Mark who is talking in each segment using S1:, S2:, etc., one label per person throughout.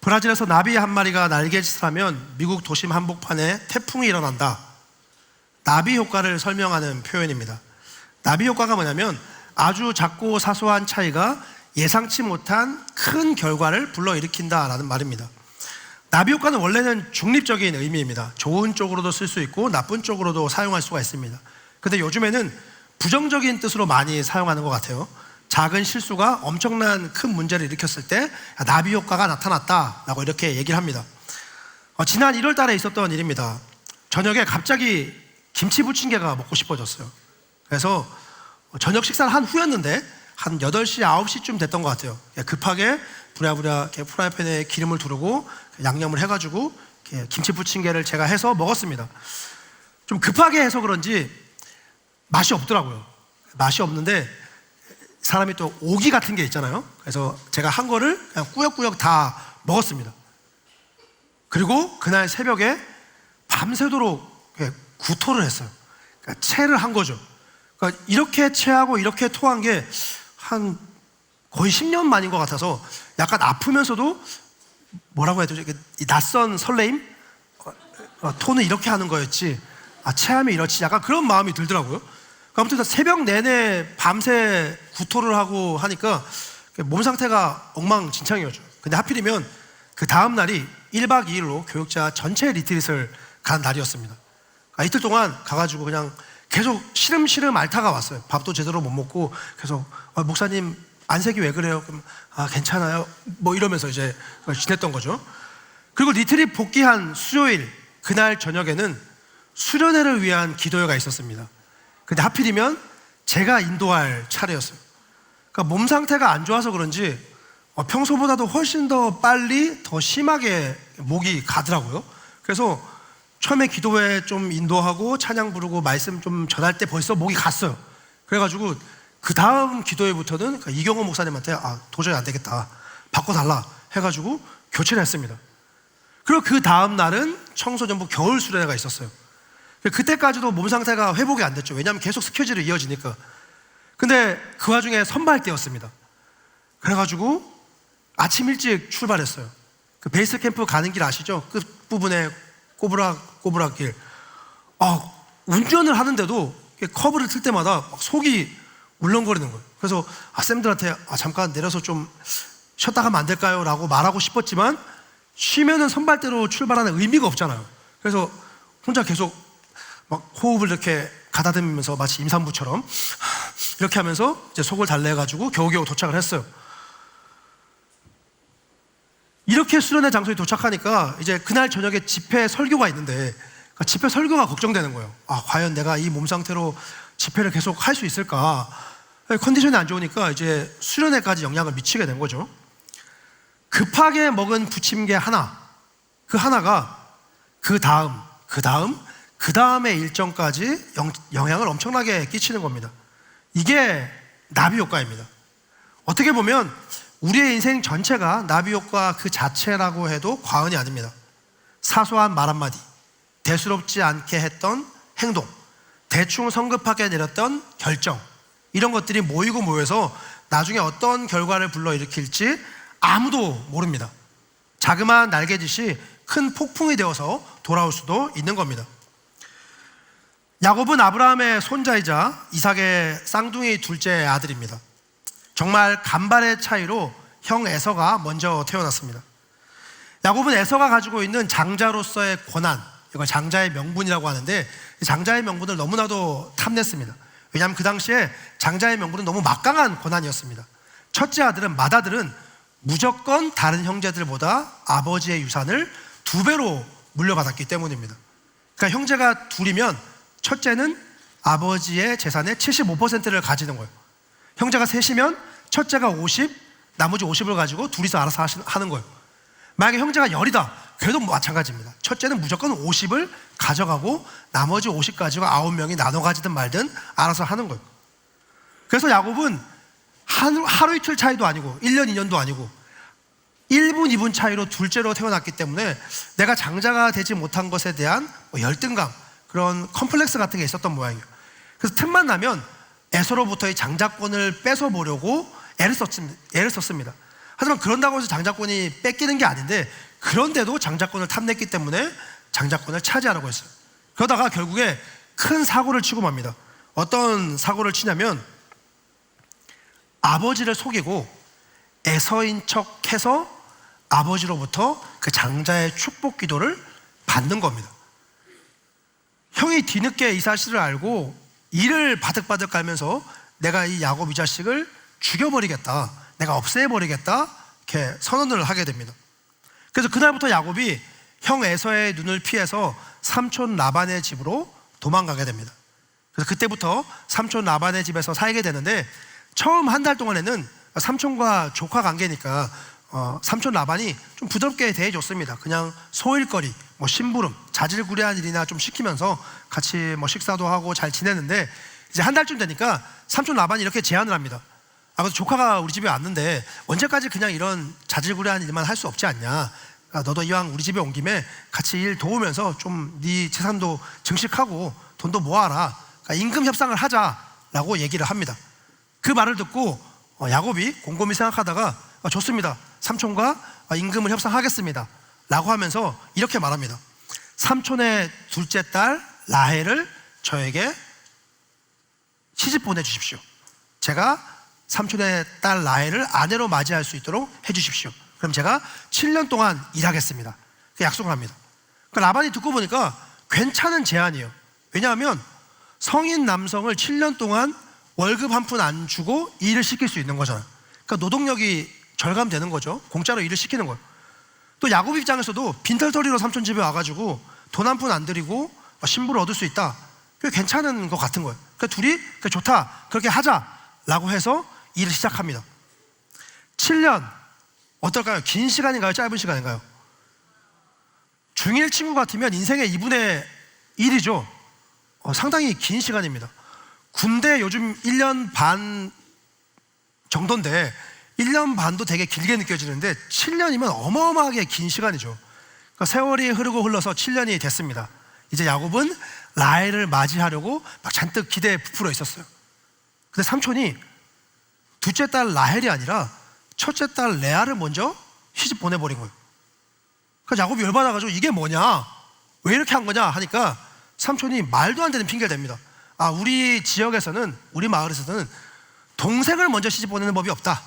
S1: 브라질에서 나비 한 마리가 날개짓을 하면 미국 도심 한복판에 태풍이 일어난다. 나비 효과를 설명하는 표현입니다. 나비 효과가 뭐냐면 아주 작고 사소한 차이가 예상치 못한 큰 결과를 불러일으킨다라는 말입니다. 나비 효과는 원래는 중립적인 의미입니다. 좋은 쪽으로도 쓸 수 있고 나쁜 쪽으로도 사용할 수가 있습니다. 근데 요즘에는 부정적인 뜻으로 많이 사용하는 것 같아요. 작은 실수가 엄청난 큰 문제를 일으켰을 때 나비 효과가 나타났다라고 이렇게 얘기를 합니다. 지난 1월 달에 있었던 일입니다. 저녁에 갑자기 김치 부침개가 먹고 싶어졌어요. 그래서 저녁 식사를 한 후였는데 한 8시, 9시쯤 됐던 것 같아요. 급하게 부랴부랴 프라이팬에 기름을 두르고 양념을 해가지고 김치 부침개를 제가 해서 먹었습니다. 좀 급하게 해서 그런지 맛이 없더라고요. 맛이 없는데 사람이 또 오기 같은 게 있잖아요. 그래서 제가 한 거를 그냥 꾸역꾸역 다 먹었습니다. 그리고 그날 새벽에 밤새도록 구토를 했어요. 그러니까 체를 한 거죠. 그러니까 이렇게 체하고 이렇게 토한 게 한 거의 10년 만인 것 같아서 약간 아프면서도 뭐라고 해야 되죠? 이 낯선 설레임? 토는 이렇게 하는 거였지, 체하면 이렇지, 약간 그런 마음이 들더라고요. 아무튼 새벽 내내 밤새 구토를 하고 하니까 몸 상태가 엉망진창이었죠. 근데 하필이면 그 다음 날이 1박 2일로 교육자 전체 리트릿을 간 날이었습니다. 이틀 동안 가가지고 그냥 계속 시름시름 앓다가 왔어요. 밥도 제대로 못 먹고 계속 목사님 안색이 왜 그래요? 그럼 괜찮아요. 뭐 이러면서 이제 지냈던 거죠. 그리고 리트릿 복귀한 수요일 그날 저녁에는 수련회를 위한 기도회가 있었습니다. 근데 하필이면 제가 인도할 차례였어요. 그러니까 몸 상태가 안 좋아서 그런지 평소보다도 훨씬 더 빨리 더 심하게 목이 가더라고요. 그래서 처음에 기도회 좀 인도하고 찬양 부르고 말씀 좀 전할 때 벌써 목이 갔어요. 그래가지고 그 다음 기도회부터는 이경호 목사님한테 도저히 안 되겠다, 바꿔달라 해가지고 교체를 했습니다. 그리고 그 다음 날은 청소년부 겨울 수련회가 있었어요. 그때까지도 몸 상태가 회복이 안 됐죠. 왜냐하면 계속 스케줄이 이어지니까. 근데 그 와중에 선발 때였습니다. 그래가지고 아침 일찍 출발했어요. 그 베이스 캠프 가는 길 아시죠? 끝부분에 꼬부락 길. 운전을 하는데도 커브를 틀 때마다 막 속이 울렁거리는 거예요. 그래서 쌤들한테 잠깐 내려서 좀 쉬었다 가면 안 될까요? 라고 말하고 싶었지만 쉬면은 선발대로 출발하는 의미가 없잖아요. 그래서 혼자 계속 막 호흡을 이렇게 가다듬으면서 마치 임산부처럼 이렇게 하면서 이제 속을 달래가지고 겨우겨우 도착을 했어요. 이렇게 수련회 장소에 도착하니까 이제 그날 저녁에 집회 설교가 있는데 집회 설교가 걱정되는 거예요. 과연 내가 이 몸 상태로 집회를 계속 할 수 있을까? 컨디션이 안 좋으니까 이제 수련회까지 영향을 미치게 된 거죠. 급하게 먹은 부침개 하나, 그 하나가 그 다음의 일정까지 영향을 엄청나게 끼치는 겁니다. 이게 나비 효과입니다. 어떻게 보면 우리의 인생 전체가 나비 효과 그 자체라고 해도 과언이 아닙니다. 사소한 말 한마디, 대수롭지 않게 했던 행동, 대충 성급하게 내렸던 결정, 이런 것들이 모이고 모여서 나중에 어떤 결과를 불러일으킬지 아무도 모릅니다. 자그마한 날개짓이 큰 폭풍이 되어서 돌아올 수도 있는 겁니다. 야곱은 아브라함의 손자이자 이삭의 쌍둥이 둘째 아들입니다. 정말 간발의 차이로 형 에서가 먼저 태어났습니다. 야곱은 에서가 가지고 있는 장자로서의 권한, 이걸 장자의 명분이라고 하는데, 장자의 명분을 너무나도 탐냈습니다. 왜냐하면 그 당시에 장자의 명분은 너무 막강한 권한이었습니다. 첫째 아들은, 맏아들은 무조건 다른 형제들보다 아버지의 유산을 2배로 물려받았기 때문입니다. 그러니까 형제가 둘이면 첫째는 아버지의 재산의 75%를 가지는 거예요. 형제가 셋이면 첫째가 50, 나머지 50을 가지고 둘이서 알아서 하는 거예요. 만약에 형제가 10이다, 그래도 마찬가지입니다. 첫째는 무조건 50을 가져가고 나머지 50 가지고 9명이 나눠 가지든 말든 알아서 하는 거예요. 그래서 야곱은 하루 이틀 차이도 아니고 1년 2년도 아니고 1분 2분 차이로 둘째로 태어났기 때문에 내가 장자가 되지 못한 것에 대한 열등감, 그런 컴플렉스 같은 게 있었던 모양이에요. 그래서 틈만 나면 에서로부터의 장자권을 뺏어보려고 애를 썼습니다. 하지만 그런다고 해서 장자권이 뺏기는 게 아닌데, 그런데도 장자권을 탐냈기 때문에 장자권을 차지하라고 했어요. 그러다가 결국에 큰 사고를 치고 맙니다. 어떤 사고를 치냐면, 아버지를 속이고 에서인 척해서 아버지로부터 그 장자의 축복 기도를 받는 겁니다. 형이 뒤늦게 이 사실을 알고 이를 바득바득 깔면서 내가 이 야곱 이 자식을 죽여버리겠다, 내가 없애버리겠다, 이렇게 선언을 하게 됩니다. 그래서 그날부터 야곱이 형 에서의 눈을 피해서 삼촌 라반의 집으로 도망가게 됩니다. 그래서 그때부터 삼촌 라반의 집에서 살게 되는데, 처음 한 달 동안에는 삼촌과 조카 관계니까 삼촌 라반이 좀 부드럽게 대해줬습니다. 그냥 소일거리, 심부름, 자질구레한 일이나 좀 시키면서 같이 식사도 하고 잘 지내는데, 이제 한 달쯤 되니까 삼촌 라반이 이렇게 제안을 합니다. 그래서 조카가 우리 집에 왔는데 언제까지 그냥 이런 자질구레한 일만 할 수 없지 않냐, 너도 이왕 우리 집에 온 김에 같이 일 도우면서 좀 네 재산도 증식하고 돈도 모아라, 그러니까 임금 협상을 하자라고 얘기를 합니다. 그 말을 듣고 야곱이 곰곰이 생각하다가 좋습니다, 삼촌과 임금을 협상하겠습니다 라고 하면서 이렇게 말합니다. 삼촌의 둘째 딸 라헬을 저에게 시집 보내주십시오. 제가 삼촌의 딸 라헬을 아내로 맞이할 수 있도록 해주십시오. 그럼 제가 7년 동안 일하겠습니다. 약속을 합니다. 그러니까 라반이 듣고 보니까 괜찮은 제안이에요. 왜냐하면 성인 남성을 7년 동안 월급 한 푼 안 주고 일을 시킬 수 있는 거잖아요. 그러니까 노동력이 절감되는 거죠. 공짜로 일을 시키는 거예요. 또 야곱 입장에서도 빈털터리로 삼촌 집에 와가지고 돈 한 푼 안 들이고 신부를 얻을 수 있다, 그게 괜찮은 것 같은 거예요. 그러니까 둘이 그래 좋다, 그렇게 하자라고 해서 일을 시작합니다. 7년 어떨까요? 긴 시간인가요? 짧은 시간인가요? 중1 친구 같으면 인생의 2분의 1이죠. 상당히 긴 시간입니다. 군대 요즘 1년 반 정도인데 1년 반도 되게 길게 느껴지는데 7년이면 어마어마하게 긴 시간이죠. 그러니까 세월이 흐르고 흘러서 7년이 됐습니다. 이제 야곱은 라헬을 맞이하려고 막 잔뜩 기대에 부풀어 있었어요. 근데 삼촌이 둘째 딸 라헬이 아니라 첫째 딸 레아를 먼저 시집 보내버린 거예요. 그래서 야곱이 열받아가지고 이게 뭐냐, 왜 이렇게 한 거냐 하니까 삼촌이 말도 안 되는 핑계를 댑니다. 우리 지역에서는, 우리 마을에서는 동생을 먼저 시집 보내는 법이 없다.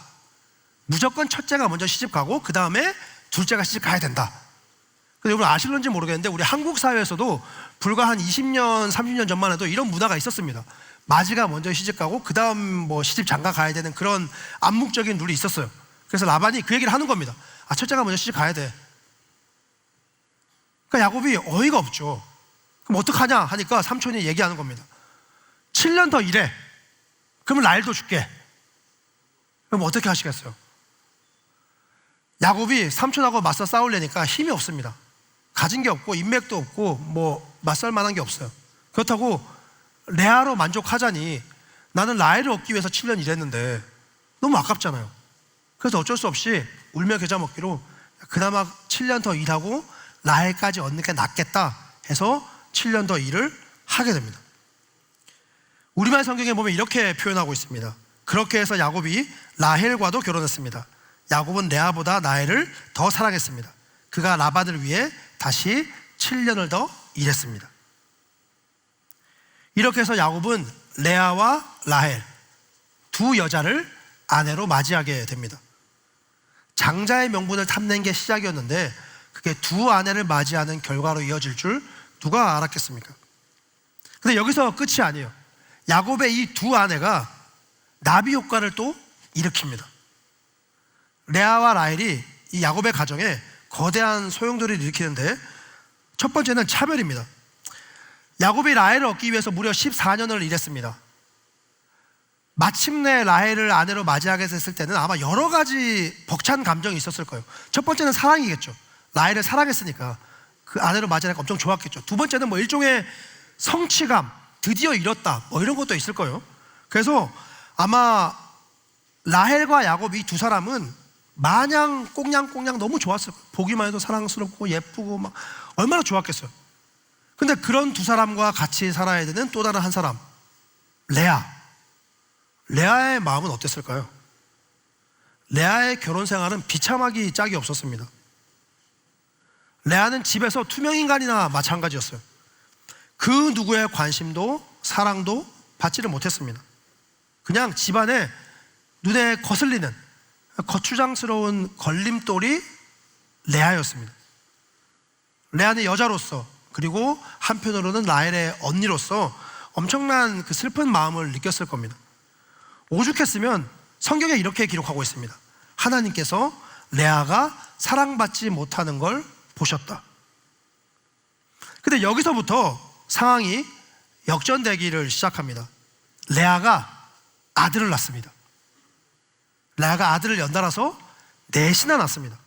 S1: 무조건 첫째가 먼저 시집 가고 그 다음에 둘째가 시집 가야 된다. 근데 여러분 아실런지 모르겠는데 우리 한국 사회에서도 불과 한 20년, 30년 전만 해도 이런 문화가 있었습니다. 마지가 먼저 시집 가고 그 다음 시집 장가 가야 되는 그런 암묵적인 룰이 있었어요. 그래서 라반이 그 얘기를 하는 겁니다. 첫째가 먼저 시집 가야 돼. 그러니까 야곱이 어이가 없죠. 그럼 어떡하냐 하니까 삼촌이 얘기하는 겁니다. 7년 더 일해. 그러면 라헬도 줄게. 그럼 어떻게 하시겠어요? 야곱이 삼촌하고 맞서 싸우려니까 힘이 없습니다. 가진 게 없고 인맥도 없고 맞설 만한 게 없어요. 그렇다고 레아로 만족하자니 나는 라헬을 얻기 위해서 7년 일했는데 너무 아깝잖아요. 그래서 어쩔 수 없이 울며 겨자 먹기로 그나마 7년 더 일하고 라헬까지 얻는 게 낫겠다 해서 7년 더 일을 하게 됩니다. 우리말 성경에 보면 이렇게 표현하고 있습니다. 그렇게 해서 야곱이 라헬과도 결혼했습니다. 야곱은 레아보다 라헬을 더 사랑했습니다. 그가 라반을 위해 다시 7년을 더 일했습니다. 이렇게 해서 야곱은 레아와 라헬 두 여자를 아내로 맞이하게 됩니다. 장자의 명분을 탐낸 게 시작이었는데 그게 두 아내를 맞이하는 결과로 이어질 줄 누가 알았겠습니까? 근데 여기서 끝이 아니에요. 야곱의 이 두 아내가 나비 효과를 또 일으킵니다. 레아와 라헬이 이 야곱의 가정에 거대한 소용돌이를 일으키는데 첫 번째는 차별입니다. 야곱이 라헬을 얻기 위해서 무려 14년을 일했습니다. 마침내 라헬을 아내로 맞이하게 됐을 때는 아마 여러 가지 벅찬 감정이 있었을 거예요. 첫 번째는 사랑이겠죠. 라헬을 사랑했으니까 그 아내로 맞이하니까 엄청 좋았겠죠. 두 번째는 일종의 성취감, 드디어 이뤘다 이런 것도 있을 거예요. 그래서 아마 라헬과 야곱 이 두 사람은 마냥 꽁냥꽁냥 너무 좋았을 거예요. 보기만 해도 사랑스럽고 예쁘고 막 얼마나 좋았겠어요. 근데 그런 두 사람과 같이 살아야 되는 또 다른 한 사람, 레아의 마음은 어땠을까요? 레아의 결혼 생활은 비참하기 짝이 없었습니다. 레아는 집에서 투명인간이나 마찬가지였어요. 그 누구의 관심도 사랑도 받지를 못했습니다. 그냥 집안에 눈에 거슬리는 거추장스러운 걸림돌이 레아였습니다. 레아는 여자로서, 그리고 한편으로는 라헬의 언니로서 엄청난 그 슬픈 마음을 느꼈을 겁니다. 오죽했으면 성경에 이렇게 기록하고 있습니다. 하나님께서 레아가 사랑받지 못하는 걸 보셨다. 근데 여기서부터 상황이 역전되기를 시작합니다. 레아가 아들을 낳습니다. 레아가 아들을 연달아서 넷이나 낳습니다.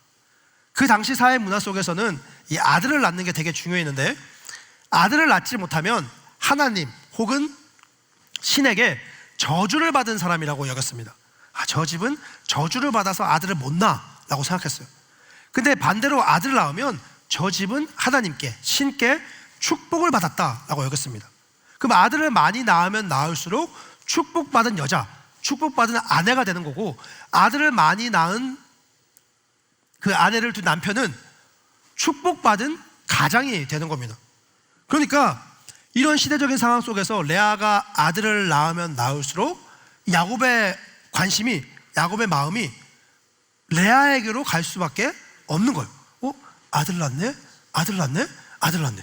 S1: 그 당시 사회 문화 속에서는 이 아들을 낳는 게 되게 중요했는데, 아들을 낳지 못하면 하나님 혹은 신에게 저주를 받은 사람이라고 여겼습니다. 저 집은 저주를 받아서 아들을 못 낳아라고 생각했어요. 근데 반대로 아들을 낳으면 저 집은 하나님께, 신께 축복을 받았다라고 여겼습니다. 그럼 아들을 많이 낳으면 낳을수록 축복받은 여자, 축복받은 아내가 되는 거고, 아들을 많이 낳은 그 아내를 둔 남편은 축복받은 가장이 되는 겁니다. 그러니까 이런 시대적인 상황 속에서 레아가 아들을 낳으면 낳을수록 야곱의 관심이, 야곱의 마음이 레아에게로 갈 수밖에 없는 거예요. 아들 낳네? 아들 낳네? 아들 낳네.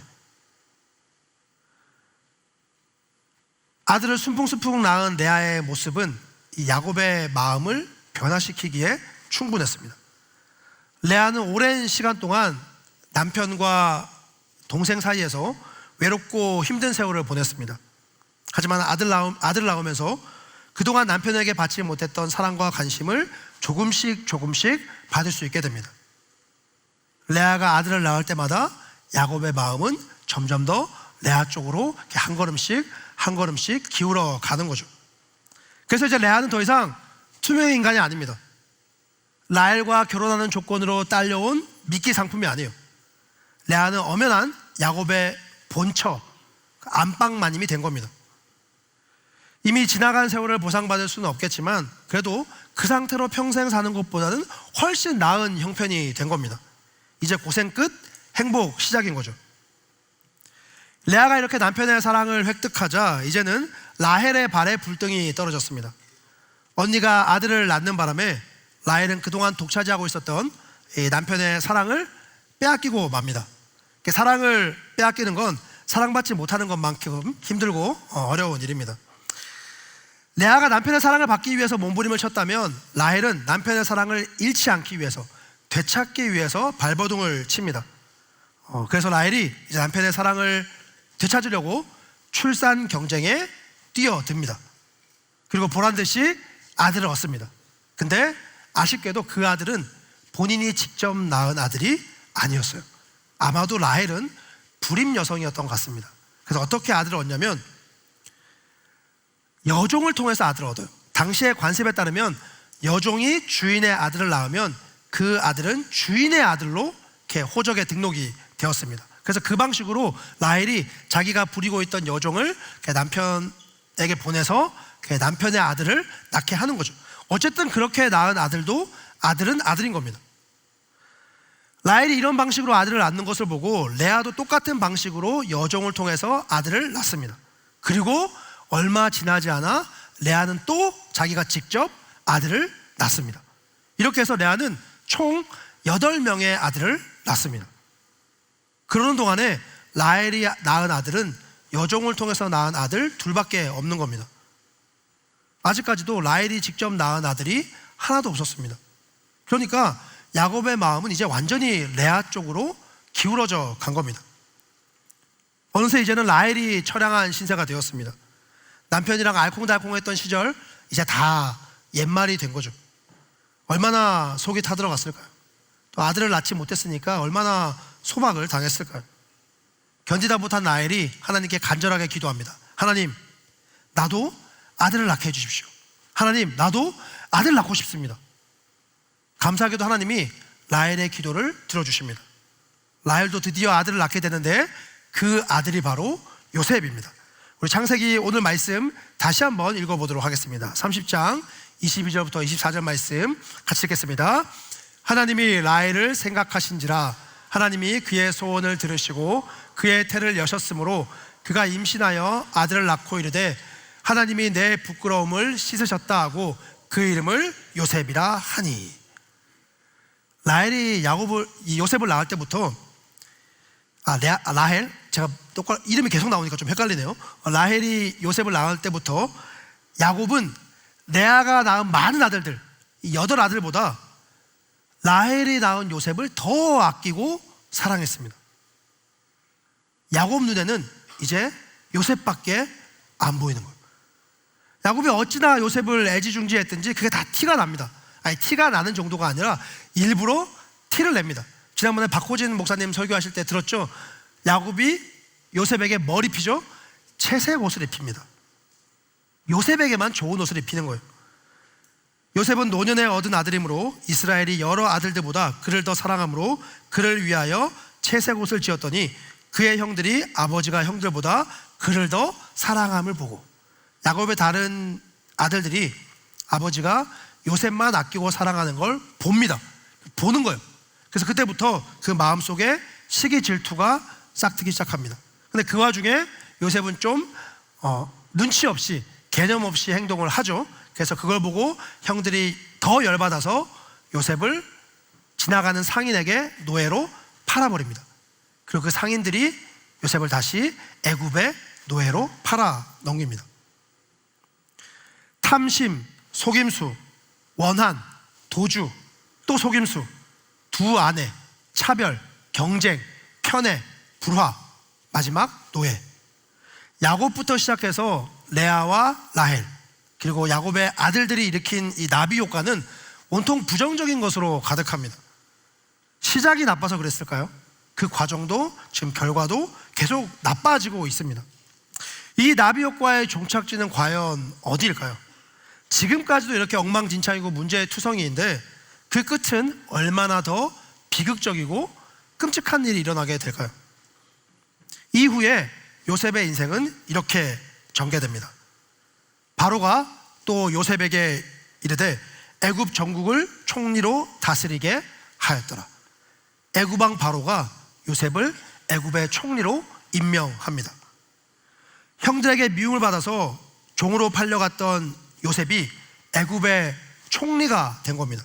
S1: 아들을 순풍순풍 낳은 레아의 모습은 이 야곱의 마음을 변화시키기에 충분했습니다. 레아는 오랜 시간 동안 남편과 동생 사이에서 외롭고 힘든 세월을 보냈습니다. 하지만 아들 낳으면서 그동안 남편에게 받지 못했던 사랑과 관심을 조금씩 받을 수 있게 됩니다. 레아가 아들을 낳을 때마다 야곱의 마음은 점점 더 레아 쪽으로 한 걸음씩 기울어 가는 거죠. 그래서 이제 레아는 더 이상 투명의 인간이 아닙니다. 라헬과 결혼하는 조건으로 딸려온 미끼 상품이 아니에요. 레아는 엄연한 야곱의 본처, 안방마님이 된 겁니다. 이미 지나간 세월을 보상받을 수는 없겠지만 그래도 그 상태로 평생 사는 것보다는 훨씬 나은 형편이 된 겁니다. 이제 고생 끝, 행복 시작인 거죠. 레아가 이렇게 남편의 사랑을 획득하자 이제는 라헬의 발에 불등이 떨어졌습니다. 언니가 아들을 낳는 바람에 라헬은 그동안 독차지하고 있었던 남편의 사랑을 빼앗기고 맙니다. 사랑을 빼앗기는 건 사랑받지 못하는 것만큼 힘들고 어려운 일입니다. 레아가 남편의 사랑을 받기 위해서 몸부림을 쳤다면 라헬은 남편의 사랑을 잃지 않기 위해서, 되찾기 위해서 발버둥을 칩니다. 그래서 라헬이 이제 남편의 사랑을 되찾으려고 출산 경쟁에 뛰어듭니다. 그리고 보란듯이 아들을 얻습니다. 근데 아쉽게도 그 아들은 본인이 직접 낳은 아들이 아니었어요. 아마도 라헬은 불임 여성이었던 것 같습니다. 그래서 어떻게 아들을 얻냐면 여종을 통해서 아들을 얻어요. 당시의 관습에 따르면 여종이 주인의 아들을 낳으면 그 아들은 주인의 아들로 이렇게 호적에 등록이 되었습니다. 그래서 그 방식으로 라헬이 자기가 부리고 있던 여종을 남편에게 보내서 남편의 아들을 낳게 하는 거죠. 어쨌든 그렇게 낳은 아들도 아들은 아들인 겁니다. 라헬이 이런 방식으로 아들을 낳는 것을 보고 레아도 똑같은 방식으로 여종을 통해서 아들을 낳습니다. 그리고 얼마 지나지 않아 레아는 또 자기가 직접 아들을 낳습니다. 이렇게 해서 레아는 총 8명의 아들을 낳습니다. 그러는 동안에 라헬이 낳은 아들은 여종을 통해서 낳은 아들 둘밖에 없는 겁니다. 아직까지도 라헬이 직접 낳은 아들이 하나도 없었습니다. 그러니까 야곱의 마음은 이제 완전히 레아 쪽으로 기울어져 간 겁니다. 어느새 이제는 라헬이 처량한 신세가 되었습니다. 남편이랑 알콩달콩했던 시절 이제 다 옛말이 된 거죠. 얼마나 속이 타들어갔을까요? 또 아들을 낳지 못했으니까 얼마나 소박을 당했을까요? 견디다 못한 라헬이 하나님께 간절하게 기도합니다. 하나님, 나도 아들을 낳게 해주십시오. 하나님, 나도 아들 낳고 싶습니다. 감사하게도 하나님이 라헬의 기도를 들어주십니다. 라헬도 드디어 아들을 낳게 되는데 그 아들이 바로 요셉입니다. 우리 창세기 오늘 말씀 다시 한번 읽어보도록 하겠습니다. 30장 22절부터 24절 말씀 같이 읽겠습니다. 하나님이 라헬을 생각하신지라 하나님이 그의 소원을 들으시고 그의 태를 여셨으므로 그가 임신하여 아들을 낳고 이르되 하나님이 내 부끄러움을 씻으셨다 하고 그 이름을 요셉이라 하니. 라헬이 요셉을 낳을 때부터 라헬, 제가 똑바로 이름이 계속 나오니까 좀 헷갈리네요. 라헬이 요셉을 낳을 때부터 야곱은 레아가 낳은 많은 아들들, 이 8아들보다 라헬이 낳은 요셉을 더 아끼고 사랑했습니다. 야곱 눈에는 이제 요셉밖에 안 보이는 거예요. 야곱이 어찌나 요셉을 애지중지했든지 그게 다 티가 납니다. 아니, 티가 나는 정도가 아니라 일부러 티를 냅니다. 지난번에 박호진 목사님 설교하실 때 들었죠? 야곱이 요셉에게 뭘 입히죠? 채색 옷을 입힙니다. 요셉에게만 좋은 옷을 입히는 거예요. 요셉은 노년에 얻은 아들이므로 이스라엘이 여러 아들들보다 그를 더 사랑하므로 그를 위하여 채색 옷을 지었더니 그의 형들이 아버지가 형들보다 그를 더 사랑함을 보고, 야곱의 다른 아들들이 아버지가 요셉만 아끼고 사랑하는 걸 봅니다. 보는 거예요. 그래서 그때부터 그 마음속에 시기 질투가 싹트기 시작합니다. 근데 그 와중에 요셉은 좀 눈치 없이 개념 없이 행동을 하죠. 그래서 그걸 보고 형들이 더 열받아서 요셉을 지나가는 상인에게 노예로 팔아버립니다. 그리고 그 상인들이 요셉을 다시 애굽의 노예로 팔아 넘깁니다. 탐심, 속임수, 원한, 도주, 또 속임수, 두 아내, 차별, 경쟁, 편애, 불화, 마지막 노예. 야곱부터 시작해서 레아와 라헬, 그리고 야곱의 아들들이 일으킨 이 나비 효과는 온통 부정적인 것으로 가득합니다. 시작이 나빠서 그랬을까요? 그 과정도 지금 결과도 계속 나빠지고 있습니다. 이 나비 효과의 종착지는 과연 어디일까요? 지금까지도 이렇게 엉망진창이고 문제투성이인데 그 끝은 얼마나 더 비극적이고 끔찍한 일이 일어나게 될까요? 이후에 요셉의 인생은 이렇게 전개됩니다. 바로가 또 요셉에게 이르되 애굽 전국을 총리로 다스리게 하였더라. 애굽 왕 바로가 요셉을 애굽의 총리로 임명합니다. 형들에게 미움을 받아서 종으로 팔려갔던 요셉이 애굽의 총리가 된 겁니다.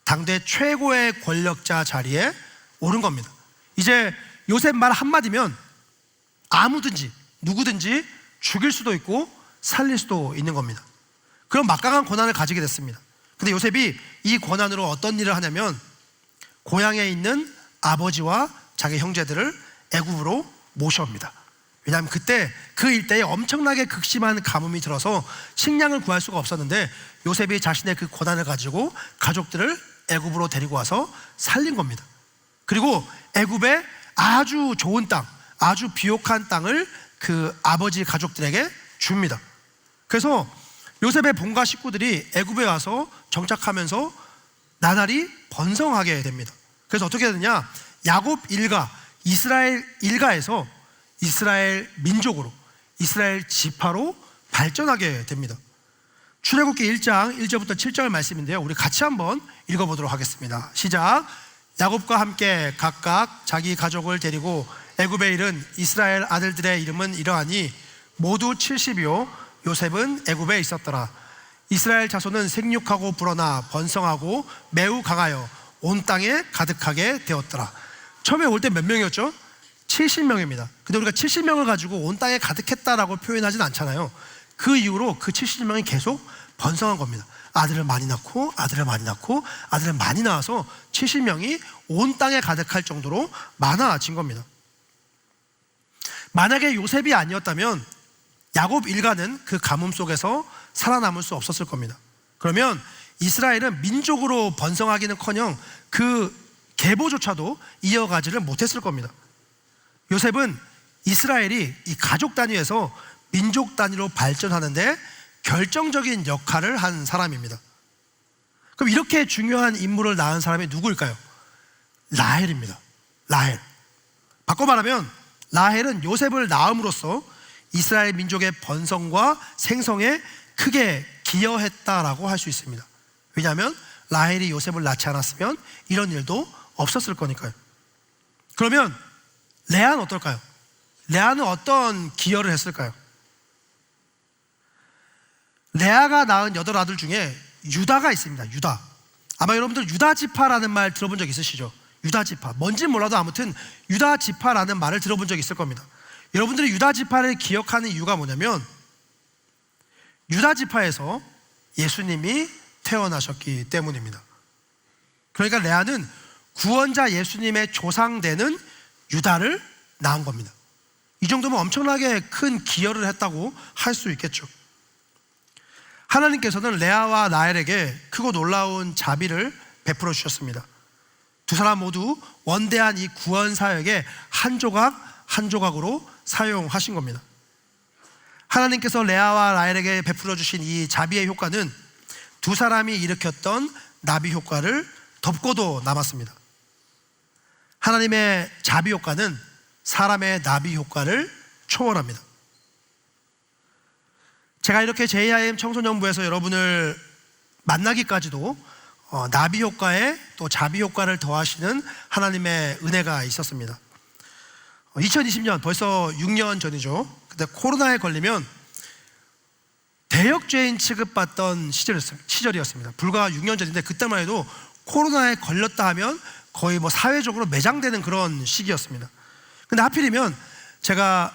S1: 당대 최고의 권력자 자리에 오른 겁니다. 이제 요셉 말 한마디면 아무든지 누구든지 죽일 수도 있고 살릴 수도 있는 겁니다. 그런 막강한 권한을 가지게 됐습니다. 근데 요셉이 이 권한으로 어떤 일을 하냐면 고향에 있는 아버지와 자기 형제들을 애굽으로 모셔옵니다. 왜냐하면 그때 그 일대에 엄청나게 극심한 가뭄이 들어서 식량을 구할 수가 없었는데 요셉이 자신의 그 권한을 가지고 가족들을 애굽으로 데리고 와서 살린 겁니다. 그리고 애굽의 아주 좋은 땅, 아주 비옥한 땅을 그 아버지 가족들에게 줍니다. 그래서 요셉의 본가 식구들이 애굽에 와서 정착하면서 나날이 번성하게 됩니다. 그래서 어떻게 되느냐, 야곱 일가, 이스라엘 일가에서 이스라엘 민족으로, 이스라엘 지파로 발전하게 됩니다. 출애굽기 1장 1절부터 7절 말씀인데요, 우리 같이 한번 읽어보도록 하겠습니다. 시작. 야곱과 함께 각각 자기 가족을 데리고 애굽에 이른 이스라엘 아들들의 이름은 이러하니 모두 70이요 요셉은 애굽에 있었더라. 이스라엘 자손은 생육하고 불어나 번성하고 매우 강하여 온 땅에 가득하게 되었더라. 처음에 올 때 몇 명이었죠? 70명입니다. 근데 우리가 70명을 가지고 온 땅에 가득했다라고 표현하진 않잖아요. 그 이후로 그 70명이 계속 번성한 겁니다. 아들을 많이 낳고 아들을 많이 낳고 아들을 많이 낳아서 70명이 온 땅에 가득할 정도로 많아진 겁니다. 만약에 요셉이 아니었다면 야곱 일가는 그 가뭄 속에서 살아남을 수 없었을 겁니다. 그러면 이스라엘은 민족으로 번성하기는커녕 그 계보조차도 이어가지를 못했을 겁니다. 요셉은 이스라엘이 이 가족 단위에서 민족 단위로 발전하는데 결정적인 역할을 한 사람입니다. 그럼 이렇게 중요한 인물을 낳은 사람이 누구일까요? 라헬입니다. 라헬. 바꿔 말하면 라헬은 요셉을 낳음으로써 이스라엘 민족의 번성과 생성에 크게 기여했다라고 할 수 있습니다. 왜냐하면 라헬이 요셉을 낳지 않았으면 이런 일도 없었을 거니까요. 그러면 레아는 어떨까요? 레아는 어떤 기여를 했을까요? 레아가 낳은 8아들 중에 유다가 있습니다. 유다. 아마 여러분들 유다지파라는 말 들어본 적 있으시죠? 유다지파. 뭔진 몰라도 아무튼 유다지파라는 말을 들어본 적 있을 겁니다. 여러분들이 유다지파를 기억하는 이유가 뭐냐면 유다지파에서 예수님이 태어나셨기 때문입니다. 그러니까 레아는 구원자 예수님의 조상되는 유다를 낳은 겁니다. 이 정도면 엄청나게 큰 기여를 했다고 할 수 있겠죠. 하나님께서는 레아와 라헬에게 크고 놀라운 자비를 베풀어 주셨습니다. 두 사람 모두 원대한 이 구원 사역에 한 조각 한 조각으로 사용하신 겁니다. 하나님께서 레아와 라헬에게 베풀어 주신 이 자비의 효과는 두 사람이 일으켰던 나비 효과를 덮고도 남았습니다. 하나님의 자비 효과는 사람의 나비 효과를 초월합니다. 제가 이렇게 JIM 청소년부에서 여러분을 만나기까지도 나비 효과에 또 자비 효과를 더하시는 하나님의 은혜가 있었습니다. 2020년 벌써 6년 전이죠. 그때 코로나에 걸리면 대역죄인 취급받던 시절이었습니다. 불과 6년 전인데 그때만 해도 코로나에 걸렸다 하면 거의 사회적으로 매장되는 그런 시기였습니다. 근데 하필이면 제가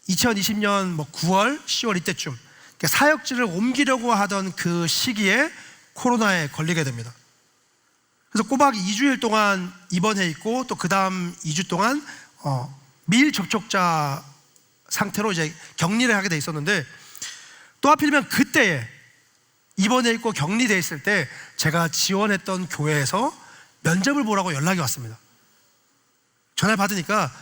S1: 2020년 9월, 10월 이때쯤 사역지를 옮기려고 하던 그 시기에 코로나에 걸리게 됩니다. 그래서 꼬박 2주일 동안 입원해 있고 또 그 다음 2주 동안 밀접촉자 상태로 이제 격리를 하게 돼 있었는데 또 하필이면 그때에 입원해 있고 격리돼 있을 때 제가 지원했던 교회에서 면접을 보라고 연락이 왔습니다. 전화를 받으니까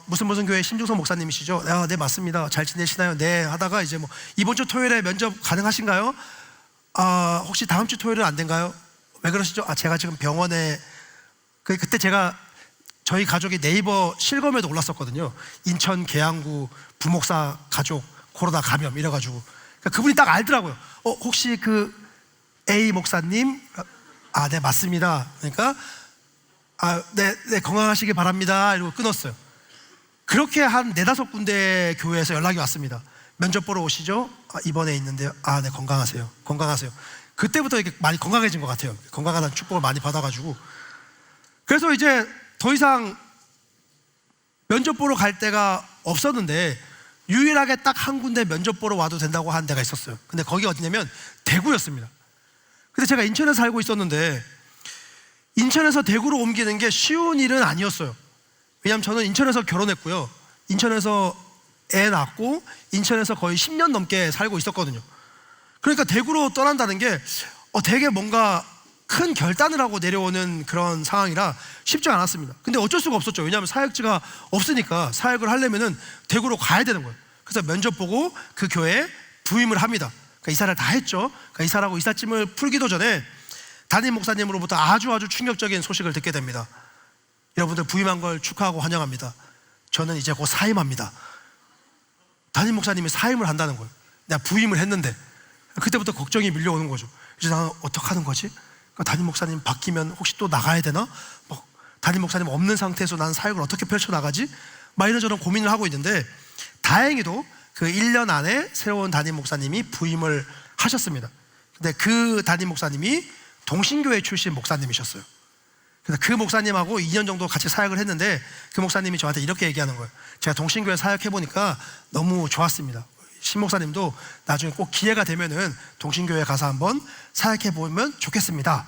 S1: 무슨 교회 심중선 목사님이시죠? 네 맞습니다. 잘 지내시나요? 네 하다가 이제 이번 주 토요일에 면접 가능하신가요? 혹시 다음 주 토요일은 안 된가요? 왜 그러시죠? 제가 지금 병원에 그때 제가 저희 가족이 네이버 실검에도 올랐었거든요. 인천 계양구 부목사 가족 코로나 감염 이래가지고 그분이 딱 알더라고요. 혹시 그 A 목사님? 네 맞습니다. 그러니까 네 건강하시기 바랍니다 이러고 끊었어요. 그렇게 한 4-5군데 교회에서 연락이 왔습니다. 면접 보러 오시죠? 입원해 있는데요. 네 건강하세요. 그때부터 이렇게 많이 건강해진 것 같아요. 건강하다는 축복을 많이 받아가지고. 그래서 이제 더 이상 면접 보러 갈 데가 없었는데 유일하게 딱 한 군데 면접 보러 와도 된다고 한 데가 있었어요. 근데 거기 어디냐면 대구였습니다. 근데 제가 인천에서 살고 있었는데 인천에서 대구로 옮기는 게 쉬운 일은 아니었어요. 왜냐하면 저는 인천에서 결혼했고요. 인천에서 애 낳고 인천에서 거의 10년 넘게 살고 있었거든요. 그러니까 대구로 떠난다는 게 되게 뭔가 큰 결단을 하고 내려오는 그런 상황이라 쉽지 않았습니다. 근데 어쩔 수가 없었죠. 왜냐하면 사역지가 없으니까 사역을 하려면은 대구로 가야 되는 거예요. 그래서 면접 보고 그 교회에 부임을 합니다. 그러니까 이사를 다 했죠. 그러니까 이사라고 이삿짐을 풀기도 전에 담임 목사님으로부터 아주 충격적인 소식을 듣게 됩니다. 여러분들 부임한 걸 축하하고 환영합니다. 저는 이제 곧 사임합니다. 담임 목사님이 사임을 한다는 거예요. 내가 부임을 했는데 그때부터 걱정이 밀려오는 거죠. 그래서 나는 어떡하는 거지? 그러니까 담임 목사님 바뀌면 혹시 또 나가야 되나? 담임 목사님 없는 상태에서 난 사역을 어떻게 펼쳐나가지? 이런저런 고민을 하고 있는데 다행히도 그 1년 안에 새로운 담임 목사님이 부임을 하셨습니다. 근데 그 담임 목사님이 동신교회 출신 목사님이셨어요. 그래서 그 목사님하고 2년 정도 같이 사역을 했는데 그 목사님이 저한테 이렇게 얘기하는 거예요. 제가 동신교회 사역해보니까 너무 좋았습니다. 신 목사님도 나중에 꼭 기회가 되면은 동신교회 가서 한번 사역해보면 좋겠습니다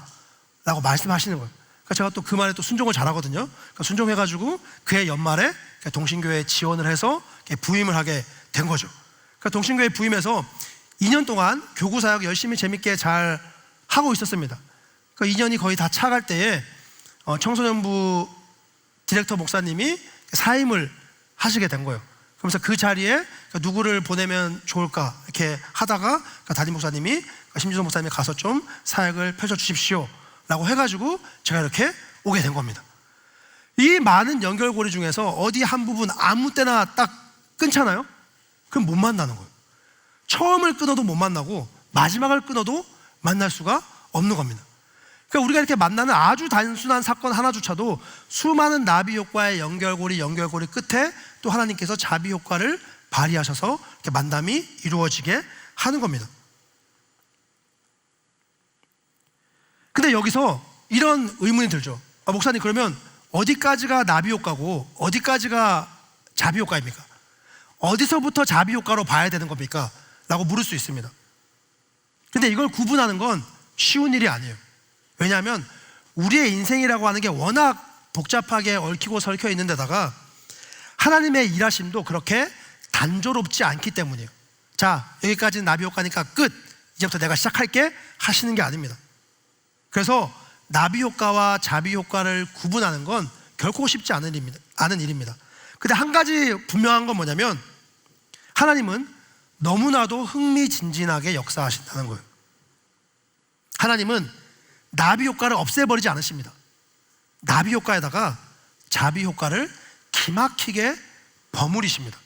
S1: 라고 말씀하시는 거예요. 그러니까 제가 또 그 말에 또 순종을 잘하거든요. 그러니까 순종해가지고 그해 연말에 동신교회에 지원을 해서 부임을 하게 된 거죠. 그러니까 동신교회 부임해서 2년 동안 교구 사역 열심히 재밌게 잘 하고 있었습니다. 그러니까 2년이 거의 다 차갈 때에 청소년부 디렉터 목사님이 사임을 하시게 된 거예요. 그러면서 그 자리에 누구를 보내면 좋을까 이렇게 하다가 담임 목사님이 심준호 목사님이 가서 좀 사역을 펼쳐주십시오 라고 해가지고 제가 이렇게 오게 된 겁니다. 이 많은 연결고리 중에서 어디 한 부분 아무 때나 딱 끊잖아요? 그럼 못 만나는 거예요. 처음을 끊어도 못 만나고 마지막을 끊어도 만날 수가 없는 겁니다. 그러니까 우리가 이렇게 만나는 아주 단순한 사건 하나조차도 수많은 나비 효과의 연결고리 끝에 또 하나님께서 자비 효과를 발휘하셔서 이렇게 만남이 이루어지게 하는 겁니다. 근데 여기서 이런 의문이 들죠. 목사님, 그러면 어디까지가 나비 효과고 어디까지가 자비 효과입니까? 어디서부터 자비 효과로 봐야 되는 겁니까? 라고 물을 수 있습니다. 근데 이걸 구분하는 건 쉬운 일이 아니에요. 왜냐하면 우리의 인생이라고 하는 게 워낙 복잡하게 얽히고 설켜 있는 데다가 하나님의 일하심도 그렇게 단조롭지 않기 때문이에요. 자, 여기까지는 나비 효과니까 끝, 이제부터 내가 시작할게 하시는 게 아닙니다. 그래서 나비 효과와 자비 효과를 구분하는 건 결코 쉽지 않은 일입니다. 근데 한 가지 분명한 건 뭐냐면 하나님은 너무나도 흥미진진하게 역사하신다는 거예요. 하나님은 나비 효과를 없애버리지 않으십니다. 나비 효과에다가 자비 효과를 기막히게 버무리십니다.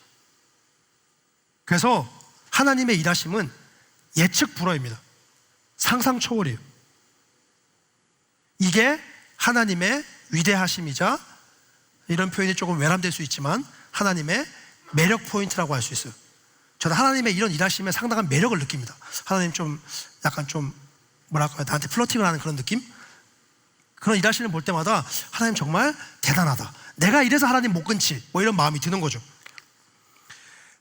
S1: 그래서 하나님의 일하심은 예측 불허입니다. 상상 초월이에요. 이게 하나님의 위대하심이자, 이런 표현이 조금 외람될 수 있지만, 하나님의 매력 포인트라고 할 수 있어요. 저는 하나님의 이런 일하심에 상당한 매력을 느낍니다. 하나님 좀 약간 좀 뭐랄까요, 나한테 플러팅을 하는 그런 느낌? 그런 일하시는 볼 때마다 하나님 정말 대단하다, 내가 이래서 하나님 못 끊지, 뭐 이런 마음이 드는 거죠.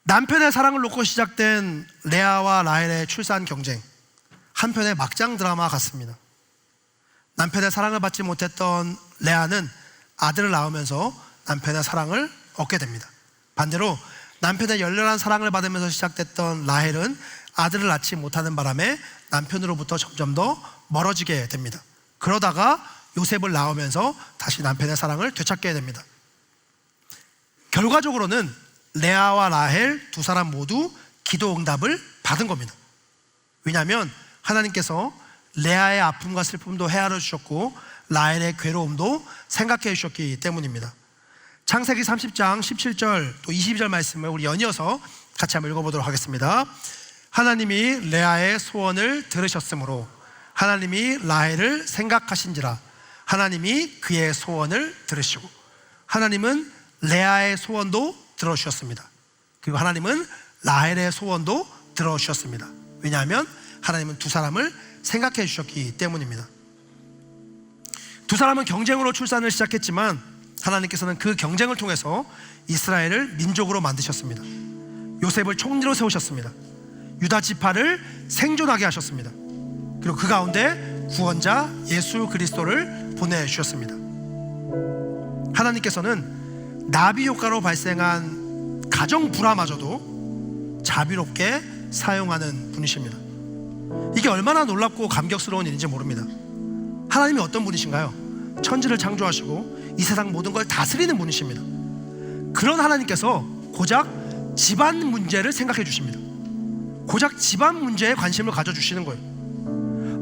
S1: 남편의 사랑을 놓고 시작된 레아와 라헬의 출산 경쟁, 한편의 막장 드라마 같습니다. 남편의 사랑을 받지 못했던 레아는 아들을 낳으면서 남편의 사랑을 얻게 됩니다. 반대로 남편의 열렬한 사랑을 받으면서 시작됐던 라헬은 아들을 낳지 못하는 바람에 남편으로부터 점점 더 멀어지게 됩니다. 그러다가 요셉을 낳으면서 다시 남편의 사랑을 되찾게 됩니다. 결과적으로는 레아와 라헬 두 사람 모두 기도 응답을 받은 겁니다. 왜냐하면 하나님께서 레아의 아픔과 슬픔도 헤아려 주셨고 라헬의 괴로움도 생각해 주셨기 때문입니다. 창세기 30장 17절 또 22절 말씀을 우리 연이어서 같이 한번 읽어보도록 하겠습니다. 하나님이 레아의 소원을 들으셨으므로 하나님이 라헬을 생각하신지라 하나님이 그의 소원을 들으시고, 하나님은 레아의 소원도 들어주셨습니다. 그리고 하나님은 라헬의 소원도 들어주셨습니다. 왜냐하면 하나님은 두 사람을 생각해 주셨기 때문입니다. 두 사람은 경쟁으로 출산을 시작했지만 하나님께서는 그 경쟁을 통해서 이스라엘을 민족으로 만드셨습니다. 요셉을 총리로 세우셨습니다. 유다 지파를 생존하게 하셨습니다. 그리고 그 가운데 구원자 예수 그리스도를 보내주셨습니다. 하나님께서는 나비 효과로 발생한 가정 불화마저도 자비롭게 사용하는 분이십니다. 이게 얼마나 놀랍고 감격스러운 일인지 모릅니다. 하나님이 어떤 분이신가요? 천지를 창조하시고 이 세상 모든 걸 다스리는 분이십니다. 그런 하나님께서 고작 집안 문제를 생각해 주십니다. 고작 집안 문제에 관심을 가져주시는 거예요.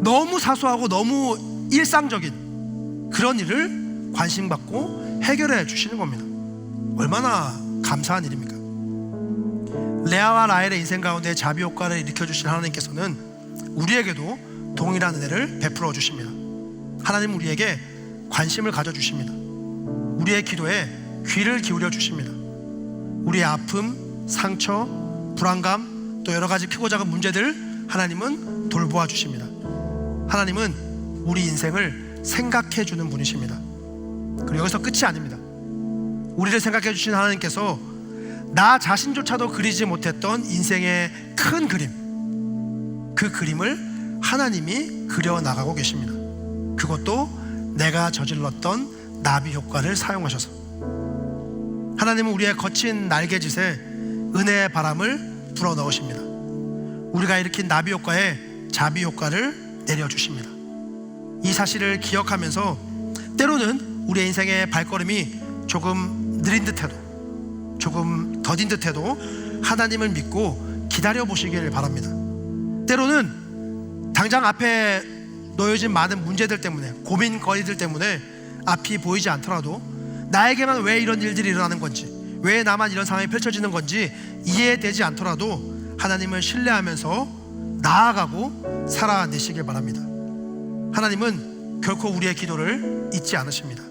S1: 너무 사소하고 너무 일상적인 그런 일을 관심받고 해결해 주시는 겁니다. 얼마나 감사한 일입니까? 레아와 라헬의 인생 가운데 자비 효과를 일으켜주신 하나님께서는 우리에게도 동일한 은혜를 베풀어 주십니다. 하나님은 우리에게 관심을 가져주십니다. 우리의 기도에 귀를 기울여 주십니다. 우리의 아픔, 상처, 불안감, 또 여러 가지 크고 작은 문제들 하나님은 돌보아 주십니다. 하나님은 우리 인생을 생각해 주는 분이십니다. 그리고 여기서 끝이 아닙니다. 우리를 생각해 주신 하나님께서 나 자신조차도 그리지 못했던 인생의 큰 그림, 그 그림을 하나님이 그려나가고 계십니다. 그것도 내가 저질렀던 나비 효과를 사용하셔서. 하나님은 우리의 거친 날개짓에 은혜의 바람을 불어넣으십니다. 우리가 일으킨 나비 효과에 자비 효과를 내려주십니다. 이 사실을 기억하면서 때로는 우리의 인생의 발걸음이 조금 느린 듯해도, 조금 더딘 듯해도 하나님을 믿고 기다려 보시길 바랍니다. 때로는 당장 앞에 놓여진 많은 문제들 때문에, 고민거리들 때문에 앞이 보이지 않더라도 나에게만 왜 이런 일들이 일어나는 건지, 왜 나만 이런 상황이 펼쳐지는 건지 이해되지 않더라도 하나님을 신뢰하면서 나아가고 살아내시길 바랍니다. 하나님은 결코 우리의 기도를 잊지 않으십니다.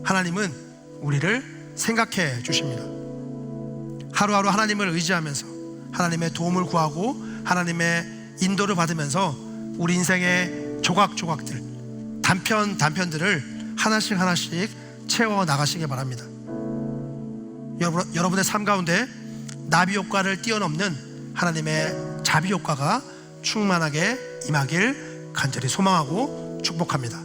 S1: 하나님은 우리를 생각해 주십니다. 하루하루 하나님을 의지하면서 하나님의 도움을 구하고 하나님의 인도를 받으면서 우리 인생의 조각조각들, 단편들을 하나씩 채워 나가시길 바랍니다. 여러분의 삶 가운데 나비 효과를 뛰어넘는 하나님의 자비 효과가 충만하게 임하길 간절히 소망하고 축복합니다.